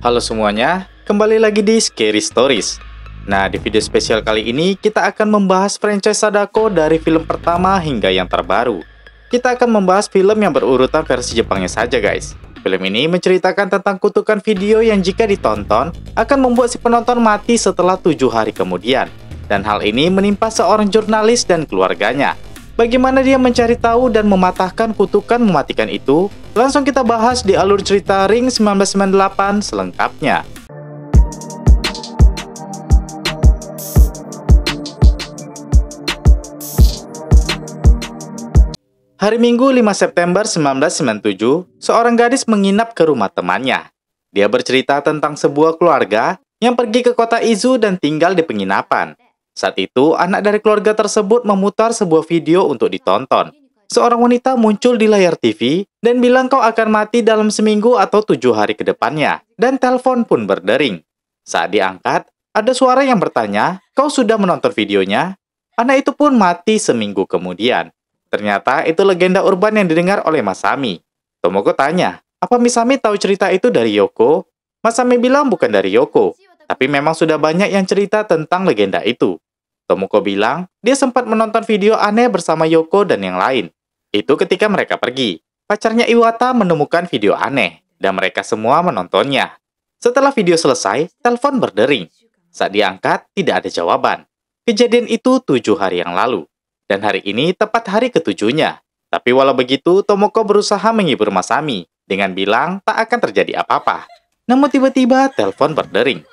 Halo semuanya, kembali lagi di Scary Stories. Nah, di video spesial kali ini kita akan membahas franchise Sadako dari film pertama hingga yang terbaru. Kita akan membahas film yang berurutan versi Jepangnya saja guys. Film ini menceritakan tentang kutukan video yang jika ditonton akan membuat si penonton mati setelah 7 hari kemudian. Dan hal ini menimpa seorang jurnalis dan keluarganya. Bagaimana dia mencari tahu dan mematahkan kutukan mematikan itu? Langsung kita bahas di alur cerita Ring 1998 selengkapnya. Hari Minggu 5 September 1997, seorang gadis menginap ke rumah temannya. Dia bercerita tentang sebuah keluarga yang pergi ke kota Izu dan tinggal di penginapan. Saat itu, anak dari keluarga tersebut memutar sebuah video untuk ditonton. Seorang wanita muncul di layar TV dan bilang kau akan mati dalam seminggu atau 7 hari ke depannya. Dan telepon pun berdering. Saat diangkat, ada suara yang bertanya, kau sudah menonton videonya? Anak itu pun mati seminggu kemudian. Ternyata itu legenda urban yang didengar oleh Masami. Tomoko tanya, apa Misami tahu cerita itu dari Yoko? Masami bilang bukan dari Yoko, tapi memang sudah banyak yang cerita tentang legenda itu. Tomoko bilang, dia sempat menonton video aneh bersama Yoko dan yang lain. Itu ketika mereka pergi. Pacarnya Iwata menemukan video aneh, dan mereka semua menontonnya. Setelah video selesai, telepon berdering. Saat diangkat, tidak ada jawaban. Kejadian itu 7 hari yang lalu. Dan hari ini tepat hari ketujuhnya. Tapi walau begitu, Tomoko berusaha menghibur Masami dengan bilang tak akan terjadi apa-apa. Namun tiba-tiba telepon berdering.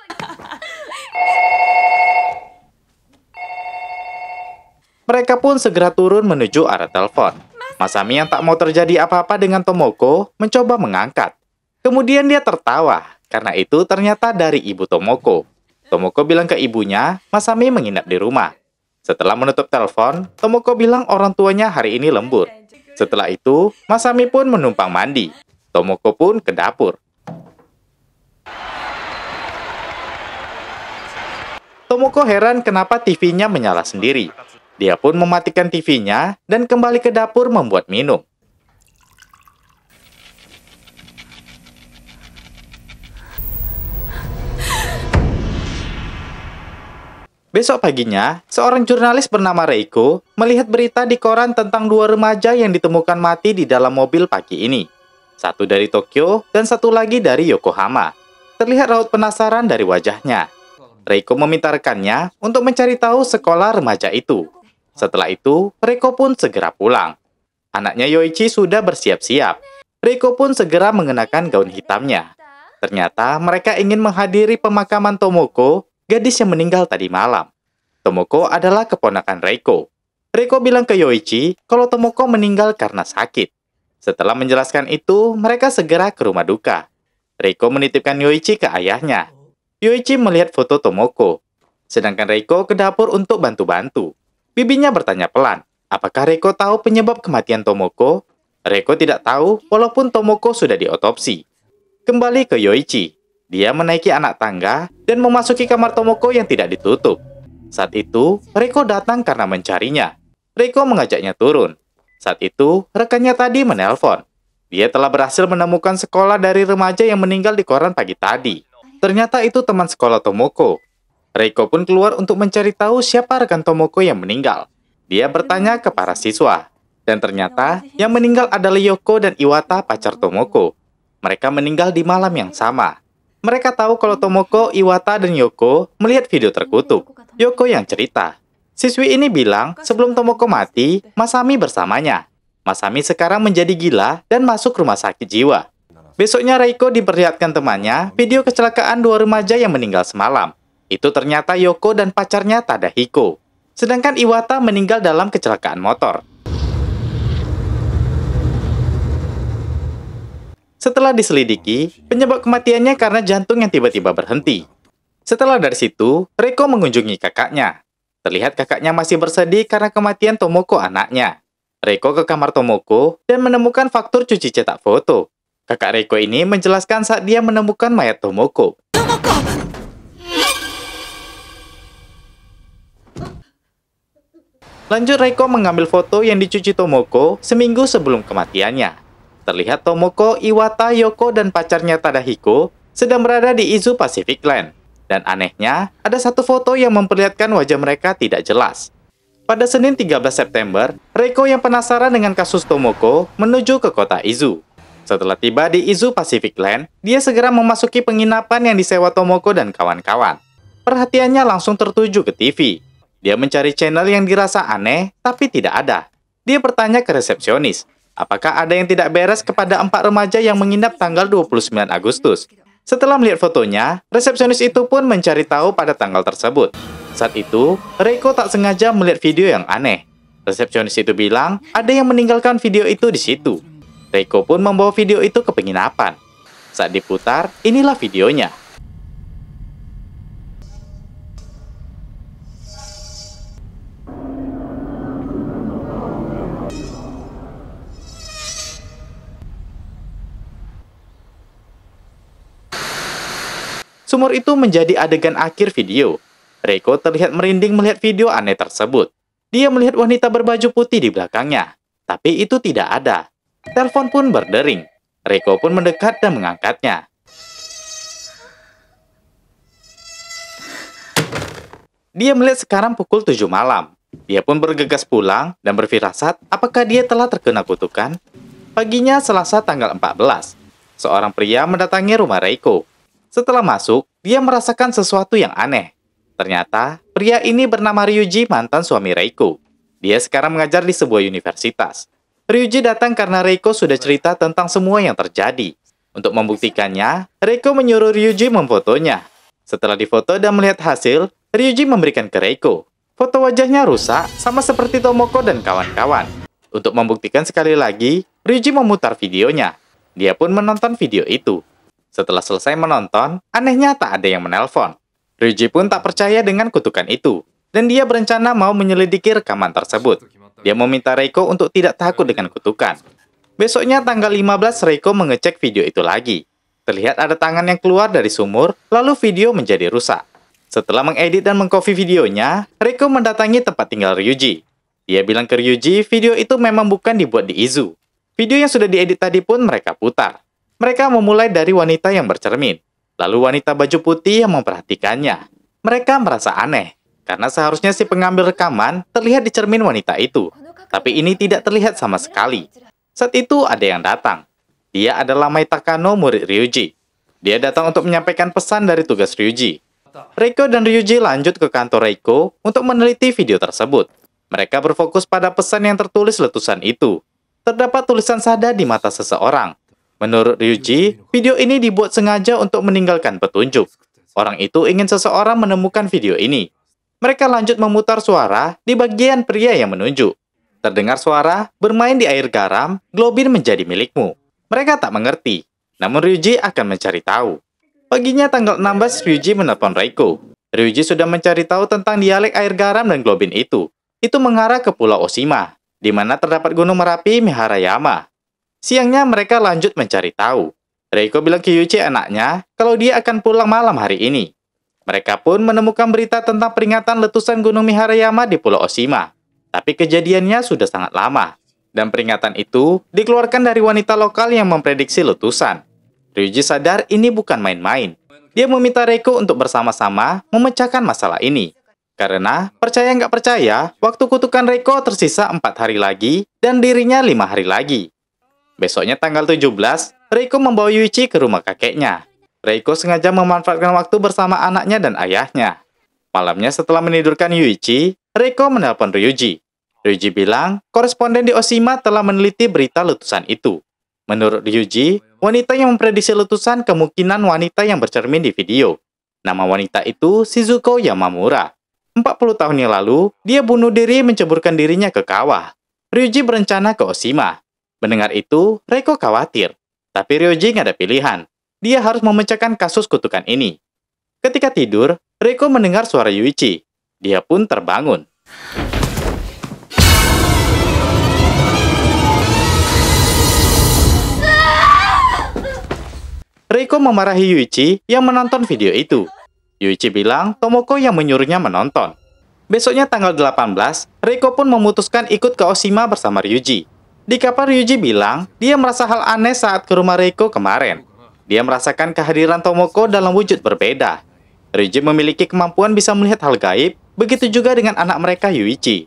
Mereka pun segera turun menuju arah telepon. Masami yang tak mau terjadi apa-apa dengan Tomoko mencoba mengangkat. Kemudian dia tertawa, karena itu ternyata dari ibu Tomoko. Tomoko bilang ke ibunya, Masami menginap di rumah. Setelah menutup telepon, Tomoko bilang orang tuanya hari ini lembur. Setelah itu, Masami pun menumpang mandi. Tomoko pun ke dapur. Tomoko heran kenapa TV-nya menyala sendiri. Dia pun mematikan TV-nya dan kembali ke dapur membuat minum. Besok paginya, seorang jurnalis bernama Reiko melihat berita di koran tentang 2 remaja yang ditemukan mati di dalam mobil pagi ini. Satu dari Tokyo dan satu lagi dari Yokohama. Terlihat raut penasaran dari wajahnya. Reiko meminta rekannya untuk mencari tahu sekolah remaja itu. Setelah itu, Reiko pun segera pulang. Anaknya Yoichi sudah bersiap-siap. Reiko pun segera mengenakan gaun hitamnya. Ternyata mereka ingin menghadiri pemakaman Tomoko, gadis yang meninggal tadi malam. Tomoko adalah keponakan Reiko. Reiko bilang ke Yoichi kalau Tomoko meninggal karena sakit. Setelah menjelaskan itu, mereka segera ke rumah duka. Reiko menitipkan Yoichi ke ayahnya. Yoichi melihat foto Tomoko. Sedangkan Reiko ke dapur untuk bantu-bantu. Bibinya bertanya pelan, apakah Reiko tahu penyebab kematian Tomoko? Reiko tidak tahu, walaupun Tomoko sudah diotopsi. Kembali ke Yoichi. Dia menaiki anak tangga dan memasuki kamar Tomoko yang tidak ditutup. Saat itu, Reiko datang karena mencarinya. Reiko mengajaknya turun. Saat itu, rekannya tadi menelpon. Dia telah berhasil menemukan sekolah dari remaja yang meninggal di koran pagi tadi. Ternyata itu teman sekolah Tomoko. Reiko pun keluar untuk mencari tahu siapa rekan Tomoko yang meninggal. Dia bertanya ke para siswa. Dan ternyata yang meninggal adalah Yoko dan Iwata, pacar Tomoko. Mereka meninggal di malam yang sama. Mereka tahu kalau Tomoko, Iwata, dan Yoko melihat video terkutuk. Yoko yang cerita. Siswi ini bilang sebelum Tomoko mati, Masami bersamanya. Masami sekarang menjadi gila dan masuk rumah sakit jiwa. Besoknya Reiko diperlihatkan temannya video kecelakaan 2 remaja yang meninggal semalam. Itu ternyata Yoko dan pacarnya Tadahiko. Sedangkan Iwata meninggal dalam kecelakaan motor. Setelah diselidiki, penyebab kematiannya karena jantung yang tiba-tiba berhenti. Setelah dari situ, Reiko mengunjungi kakaknya. Terlihat kakaknya masih bersedih karena kematian Tomoko anaknya. Reiko ke kamar Tomoko dan menemukan faktur cuci cetak foto. Kakak Reiko ini menjelaskan saat dia menemukan mayat Tomoko. Lanjut Reiko mengambil foto yang dicuci Tomoko seminggu sebelum kematiannya. Terlihat Tomoko, Iwata, Yoko, dan pacarnya Tadahiko sedang berada di Izu Pacific Land. Dan anehnya, ada satu foto yang memperlihatkan wajah mereka tidak jelas. Pada Senin 13 September, Reiko yang penasaran dengan kasus Tomoko menuju ke kota Izu. Setelah tiba di Izu Pacific Land, dia segera memasuki penginapan yang disewa Tomoko dan kawan-kawan. Perhatiannya langsung tertuju ke TV. Dia mencari channel yang dirasa aneh, tapi tidak ada. Dia bertanya ke resepsionis, apakah ada yang tidak beres kepada 4 remaja yang menginap tanggal 29 Agustus. Setelah melihat fotonya, resepsionis itu pun mencari tahu pada tanggal tersebut. Saat itu, Reiko tak sengaja melihat video yang aneh. Resepsionis itu bilang, ada yang meninggalkan video itu di situ. Reiko pun membawa video itu ke penginapan. Saat diputar, inilah videonya. Sumur itu menjadi adegan akhir video. Reiko terlihat merinding melihat video aneh tersebut. Dia melihat wanita berbaju putih di belakangnya. Tapi itu tidak ada. Telepon pun berdering. Reiko pun mendekat dan mengangkatnya. Dia melihat sekarang pukul 7 malam. Dia pun bergegas pulang dan berfirasat apakah dia telah terkena kutukan. Paginya Selasa tanggal 14. Seorang pria mendatangi rumah Reiko. Setelah masuk, dia merasakan sesuatu yang aneh. Ternyata, pria ini bernama Ryuji, mantan suami Reiko. Dia sekarang mengajar di sebuah universitas. Ryuji datang karena Reiko sudah cerita tentang semua yang terjadi. Untuk membuktikannya, Reiko menyuruh Ryuji memfotonya. Setelah difoto dan melihat hasil, Ryuji memberikan ke Reiko. Foto wajahnya rusak, sama seperti Tomoko dan kawan-kawan. Untuk membuktikan sekali lagi, Ryuji memutar videonya. Dia pun menonton video itu. Setelah selesai menonton, anehnya tak ada yang menelpon. Ryuji pun tak percaya dengan kutukan itu, dan dia berencana mau menyelidiki rekaman tersebut. Dia meminta Reiko untuk tidak takut dengan kutukan. Besoknya tanggal 15, Reiko mengecek video itu lagi. Terlihat ada tangan yang keluar dari sumur, lalu video menjadi rusak. Setelah mengedit dan mengcopy videonya, Reiko mendatangi tempat tinggal Ryuji. Dia bilang ke Ryuji, video itu memang bukan dibuat di Izu. Video yang sudah diedit tadi pun mereka putar. Mereka memulai dari wanita yang bercermin, lalu wanita baju putih yang memperhatikannya. Mereka merasa aneh, karena seharusnya si pengambil rekaman terlihat di cermin wanita itu. Tapi ini tidak terlihat sama sekali. Saat itu ada yang datang. Dia adalah Mai Takano, murid Ryuji. Dia datang untuk menyampaikan pesan dari tugas Ryuji. Reiko dan Ryuji lanjut ke kantor Reiko untuk meneliti video tersebut. Mereka berfokus pada pesan yang tertulis letusan itu. Terdapat tulisan sada di mata seseorang. Menurut Ryuji, video ini dibuat sengaja untuk meninggalkan petunjuk. Orang itu ingin seseorang menemukan video ini. Mereka lanjut memutar suara di bagian pria yang menunjuk. Terdengar suara, bermain di air garam, globin menjadi milikmu. Mereka tak mengerti, namun Ryuji akan mencari tahu. Paginya tanggal 16, Ryuji menelpon Reiko. Ryuji sudah mencari tahu tentang dialek air garam dan globin itu. Itu mengarah ke Pulau Oshima, di mana terdapat Gunung Merapi Miharayama. Siangnya mereka lanjut mencari tahu. Reiko bilang ke Yuichi anaknya kalau dia akan pulang malam hari ini. Mereka pun menemukan berita tentang peringatan letusan Gunung Miharayama di Pulau Oshima. Tapi kejadiannya sudah sangat lama. Dan peringatan itu dikeluarkan dari wanita lokal yang memprediksi letusan. Ryuji sadar ini bukan main-main. Dia meminta Reiko untuk bersama-sama memecahkan masalah ini. Karena, percaya nggak percaya, waktu kutukan Reiko tersisa 4 hari lagi dan dirinya 5 hari lagi. Besoknya tanggal 17, Reiko membawa Yuichi ke rumah kakeknya. Reiko sengaja memanfaatkan waktu bersama anaknya dan ayahnya. Malamnya setelah menidurkan Yuichi, Reiko menelpon Ryuji. Ryuji bilang, koresponden di Oshima telah meneliti berita letusan itu. Menurut Ryuji, wanita yang memprediksi letusan kemungkinan wanita yang bercermin di video. Nama wanita itu Shizuko Yamamura. 40 tahun yang lalu, dia bunuh diri menceburkan dirinya ke kawah. Ryuji berencana ke Oshima. Mendengar itu, Reiko khawatir. Tapi Ryuji nggak ada pilihan. Dia harus memecahkan kasus kutukan ini. Ketika tidur, Reiko mendengar suara Yuichi. Dia pun terbangun. Reiko memarahi Yuichi yang menonton video itu. Yuichi bilang Tomoko yang menyuruhnya menonton. Besoknya tanggal 18, Reiko pun memutuskan ikut ke Oshima bersama Ryuji. Di kapal Ryuji bilang, dia merasa hal aneh saat ke rumah Reiko kemarin. Dia merasakan kehadiran Tomoko dalam wujud berbeda. Ryuji memiliki kemampuan bisa melihat hal gaib, begitu juga dengan anak mereka Yuichi.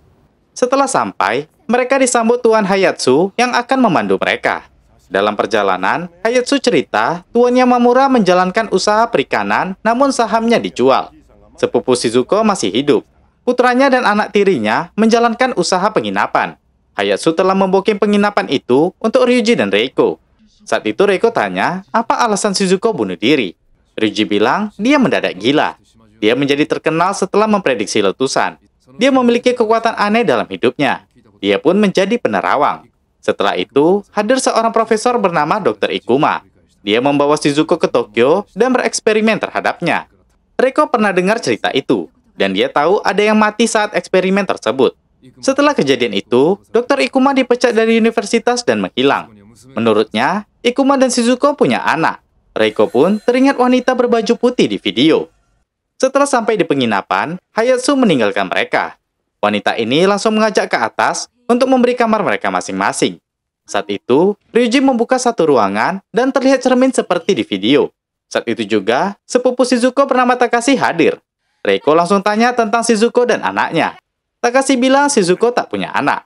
Setelah sampai, mereka disambut Tuan Hayatsu yang akan memandu mereka. Dalam perjalanan, Hayatsu cerita tuannya Mamura menjalankan usaha perikanan, namun sahamnya dijual. Sepupu Shizuko masih hidup. Putranya dan anak tirinya menjalankan usaha penginapan. Hayatsu telah memboking penginapan itu untuk Ryuji dan Reiko. Saat itu Reiko tanya, apa alasan Shizuko bunuh diri? Ryuji bilang, dia mendadak gila. Dia menjadi terkenal setelah memprediksi letusan. Dia memiliki kekuatan aneh dalam hidupnya. Dia pun menjadi penerawang. Setelah itu, hadir seorang profesor bernama Dr. Ikuma. Dia membawa Shizuko ke Tokyo dan bereksperimen terhadapnya. Reiko pernah dengar cerita itu, dan dia tahu ada yang mati saat eksperimen tersebut. Setelah kejadian itu, Dr. Ikuma dipecat dari universitas dan menghilang. Menurutnya, Ikuma dan Shizuko punya anak. Reiko pun teringat wanita berbaju putih di video. Setelah sampai di penginapan, Hayatsu meninggalkan mereka. Wanita ini langsung mengajak ke atas untuk memberi kamar mereka masing-masing. Saat itu, Ryuji membuka satu ruangan dan terlihat cermin seperti di video. Saat itu juga, sepupu Shizuko bernama Takashi hadir. Reiko langsung tanya tentang Shizuko dan anaknya. Takashi bilang Shizuko tak punya anak.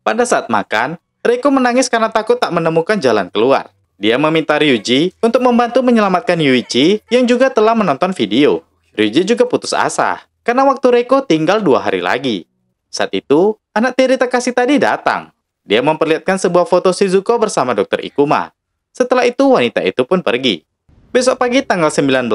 Pada saat makan, Reiko menangis karena takut tak menemukan jalan keluar. Dia meminta Ryuji untuk membantu menyelamatkan Yuichi yang juga telah menonton video. Ryuji juga putus asa, karena waktu Reiko tinggal 2 hari lagi. Saat itu, anak tiri Takashi tadi datang. Dia memperlihatkan sebuah foto Shizuko bersama Dr. Ikuma. Setelah itu, wanita itu pun pergi. Besok pagi tanggal 19,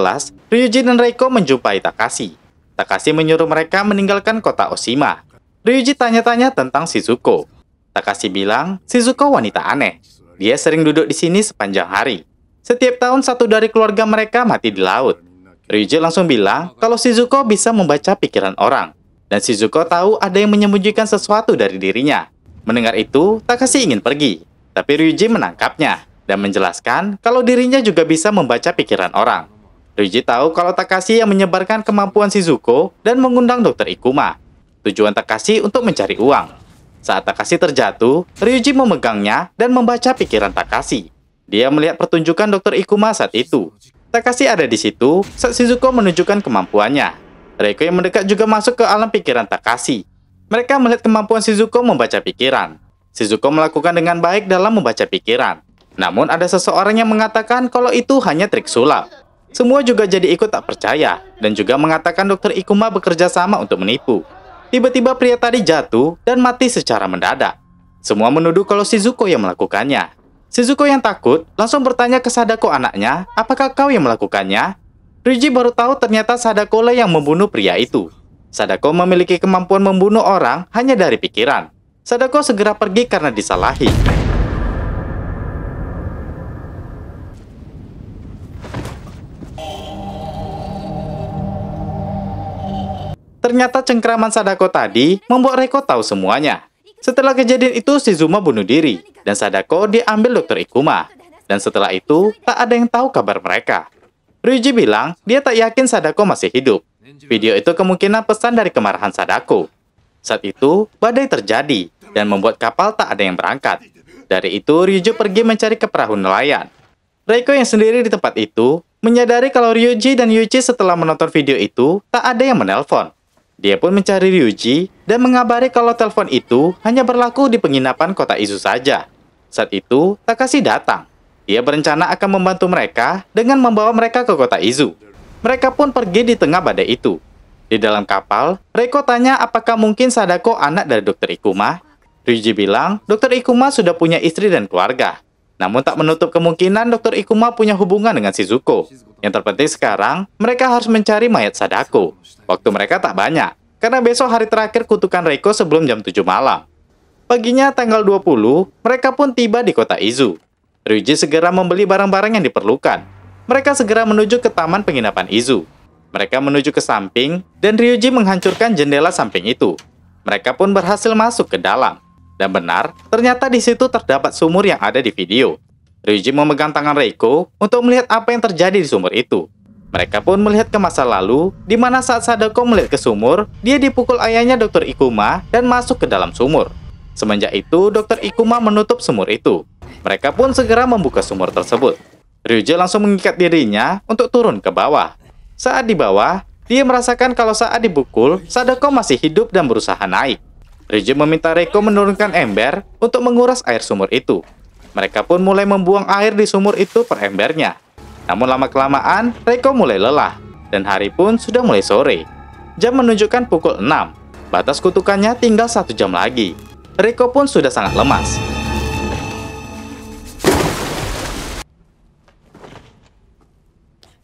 Ryuji dan Reiko menjumpai Takashi. Takashi menyuruh mereka meninggalkan kota Oshima. Ryuji tanya-tanya tentang Shizuko. Takashi bilang, Shizuko wanita aneh. Dia sering duduk di sini sepanjang hari. Setiap tahun satu dari keluarga mereka mati di laut. Ryuji langsung bilang kalau Shizuko bisa membaca pikiran orang. Dan Shizuko tahu ada yang menyembunyikan sesuatu dari dirinya. Mendengar itu, Takashi ingin pergi. Tapi Ryuji menangkapnya dan menjelaskan kalau dirinya juga bisa membaca pikiran orang. Ryuji tahu kalau Takashi yang menyebarkan kemampuan Shizuko dan mengundang Dr. Ikuma. Tujuan Takashi untuk mencari uang. Saat Takashi terjatuh, Ryuji memegangnya dan membaca pikiran Takashi. Dia melihat pertunjukan Dr. Ikuma saat itu. Takashi ada di situ saat Shizuko menunjukkan kemampuannya. Reiko yang mendekat juga masuk ke alam pikiran Takashi. Mereka melihat kemampuan Shizuko membaca pikiran. Shizuko melakukan dengan baik dalam membaca pikiran. Namun ada seseorang yang mengatakan kalau itu hanya trik sulap. Semua juga jadi ikut tak percaya dan juga mengatakan Dr. Ikuma bekerja sama untuk menipu. Tiba-tiba pria tadi jatuh dan mati secara mendadak. Semua menuduh kalau Shizuko yang melakukannya. Shizuko yang takut langsung bertanya ke Sadako anaknya, apakah kau yang melakukannya? Ryuji baru tahu ternyata Sadako lah yang membunuh pria itu. Sadako memiliki kemampuan membunuh orang hanya dari pikiran. Sadako segera pergi karena disalahi. Ternyata cengkraman Sadako tadi membuat Reiko tahu semuanya. Setelah kejadian itu, Shizuma bunuh diri, dan Sadako diambil Dr. Ikuma. Dan setelah itu, tak ada yang tahu kabar mereka. Ryuji bilang dia tak yakin Sadako masih hidup. Video itu kemungkinan pesan dari kemarahan Sadako. Saat itu, badai terjadi, dan membuat kapal tak ada yang berangkat. Dari itu, Ryuji pergi mencari ke perahu nelayan. Reiko yang sendiri di tempat itu, menyadari kalau Ryuji dan Yuichi setelah menonton video itu, tak ada yang menelpon. Dia pun mencari Ryuji dan mengabari kalau telepon itu hanya berlaku di penginapan kota Izu saja. Saat itu, Takashi datang. Dia berencana akan membantu mereka dengan membawa mereka ke kota Izu. Mereka pun pergi di tengah badai itu. Di dalam kapal, Reiko tanya apakah mungkin Sadako anak dari Dr. Ikuma. Ryuji bilang Dr. Ikuma sudah punya istri dan keluarga. Namun tak menutup kemungkinan Dr. Ikuma punya hubungan dengan Shizuko. Yang terpenting sekarang, mereka harus mencari mayat Sadako. Waktu mereka tak banyak, karena besok hari terakhir kutukan Reiko sebelum jam 7 malam. Paginya tanggal 20, mereka pun tiba di kota Izu. Ryuji segera membeli barang-barang yang diperlukan. Mereka segera menuju ke taman penginapan Izu. Mereka menuju ke samping, dan Ryuji menghancurkan jendela samping itu. Mereka pun berhasil masuk ke dalam. Dan benar, ternyata di situ terdapat sumur yang ada di video. Ryuji memegang tangan Reiko untuk melihat apa yang terjadi di sumur itu. Mereka pun melihat ke masa lalu, di mana saat Sadako melihat ke sumur, dia dipukul ayahnya Dr. Ikuma dan masuk ke dalam sumur. Semenjak itu, Dr. Ikuma menutup sumur itu. Mereka pun segera membuka sumur tersebut. Ryuji langsung mengikat dirinya untuk turun ke bawah. Saat di bawah, dia merasakan kalau saat dipukul, Sadako masih hidup dan berusaha naik. Ryuji meminta Reiko menurunkan ember untuk menguras air sumur itu. Mereka pun mulai membuang air di sumur itu per embernya. Namun lama-kelamaan, Reiko mulai lelah, dan hari pun sudah mulai sore. Jam menunjukkan pukul 6. Batas kutukannya tinggal 1 jam lagi. Reiko pun sudah sangat lemas.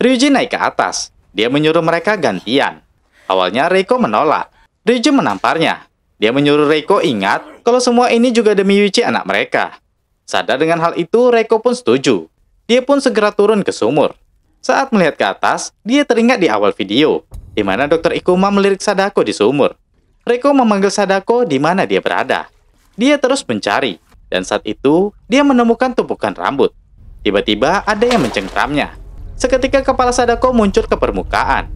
Ryuji naik ke atas. Dia menyuruh mereka gantian. Awalnya Reiko menolak. Ryuji menamparnya. Dia menyuruh Reiko ingat kalau semua ini juga demi Yuichi anak mereka. Sadar dengan hal itu, Reiko pun setuju. Dia pun segera turun ke sumur. Saat melihat ke atas, dia teringat di awal video, di mana Dr. Ikuma melirik Sadako di sumur. Reiko memanggil Sadako di mana dia berada. Dia terus mencari, dan saat itu, dia menemukan tumpukan rambut. Tiba-tiba ada yang mencengkramnya. Seketika kepala Sadako muncul ke permukaan.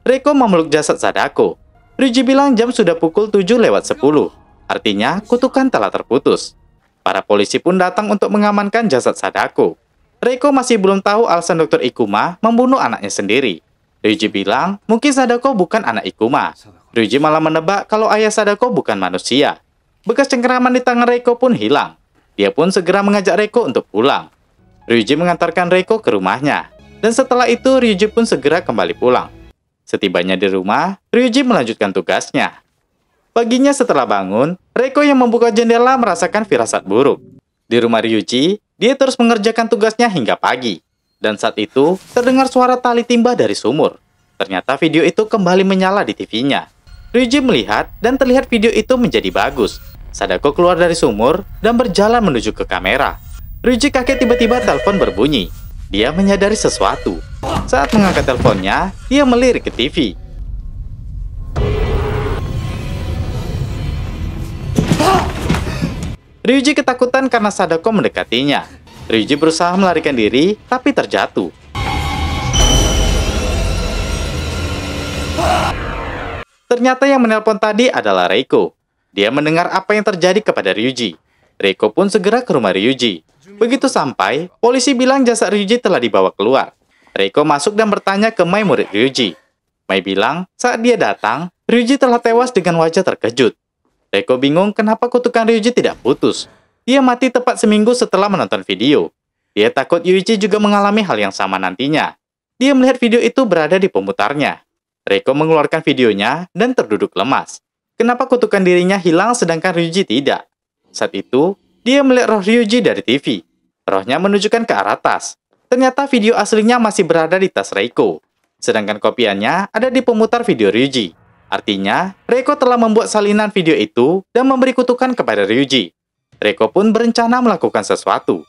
Reiko memeluk jasad Sadako. Ryuji bilang jam sudah pukul 7:10. Artinya, kutukan telah terputus. Para polisi pun datang untuk mengamankan jasad Sadako. Reiko masih belum tahu alasan Dr. Ikuma membunuh anaknya sendiri. Ryuji bilang, mungkin Sadako bukan anak Ikuma. Ryuji malah menebak kalau ayah Sadako bukan manusia. Bekas cengkeraman di tangan Reiko pun hilang. Dia pun segera mengajak Reiko untuk pulang. Ryuji mengantarkan Reiko ke rumahnya. Dan setelah itu, Ryuji pun segera kembali pulang. Setibanya di rumah, Ryuji melanjutkan tugasnya. Paginya setelah bangun, Reiko yang membuka jendela merasakan firasat buruk. Di rumah Ryuji, dia terus mengerjakan tugasnya hingga pagi. Dan saat itu, terdengar suara tali timba dari sumur. Ternyata video itu kembali menyala di TV-nya. Ryuji melihat dan terlihat video itu menjadi bagus. Sadako keluar dari sumur dan berjalan menuju ke kamera. Ryuji kaget tiba-tiba telepon berbunyi. Dia menyadari sesuatu. Saat mengangkat teleponnya, dia melirik ke TV. Ryuji ketakutan karena Sadako mendekatinya. Ryuji berusaha melarikan diri, tapi terjatuh. Ternyata yang menelpon tadi adalah Reiko. Dia mendengar apa yang terjadi kepada Ryuji. Reiko pun segera ke rumah Ryuji. Begitu sampai, polisi bilang jasad Ryuji telah dibawa keluar. Reiko masuk dan bertanya ke Mai, murid Ryuji. Mai bilang, saat dia datang, Ryuji telah tewas dengan wajah terkejut. Reiko bingung kenapa kutukan Ryuji tidak putus. Dia mati tepat seminggu setelah menonton video. Dia takut Yuichi juga mengalami hal yang sama nantinya. Dia melihat video itu berada di pemutarnya. Reiko mengeluarkan videonya dan terduduk lemas. Kenapa kutukan dirinya hilang sedangkan Ryuji tidak? Saat itu, dia melihat roh Ryuji dari TV. Rohnya menunjukkan ke arah tas. Ternyata video aslinya masih berada di tas Reiko. Sedangkan kopiannya ada di pemutar video Ryuji. Artinya, Reiko telah membuat salinan video itu dan memberi kutukan kepada Ryuji. Reiko pun berencana melakukan sesuatu.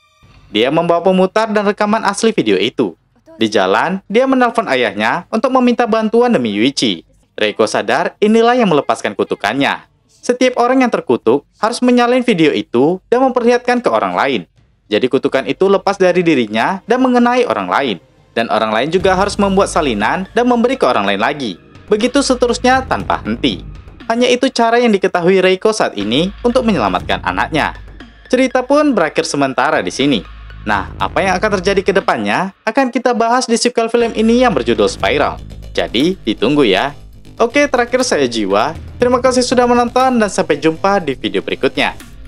Dia membawa pemutar dan rekaman asli video itu. Di jalan, dia menelpon ayahnya untuk meminta bantuan demi Yuichi. Reiko sadar inilah yang melepaskan kutukannya. Setiap orang yang terkutuk harus menyalin video itu dan memperlihatkan ke orang lain. Jadi kutukan itu lepas dari dirinya dan mengenai orang lain. Dan orang lain juga harus membuat salinan dan memberi ke orang lain lagi. Begitu seterusnya tanpa henti. Hanya itu cara yang diketahui Reiko saat ini untuk menyelamatkan anaknya. Cerita pun berakhir sementara di sini. Nah, apa yang akan terjadi ke depannya akan kita bahas di sequel film ini yang berjudul Spiral. Jadi, ditunggu ya. Oke, terakhir saya Jiwa. Terima kasih sudah menonton dan sampai jumpa di video berikutnya.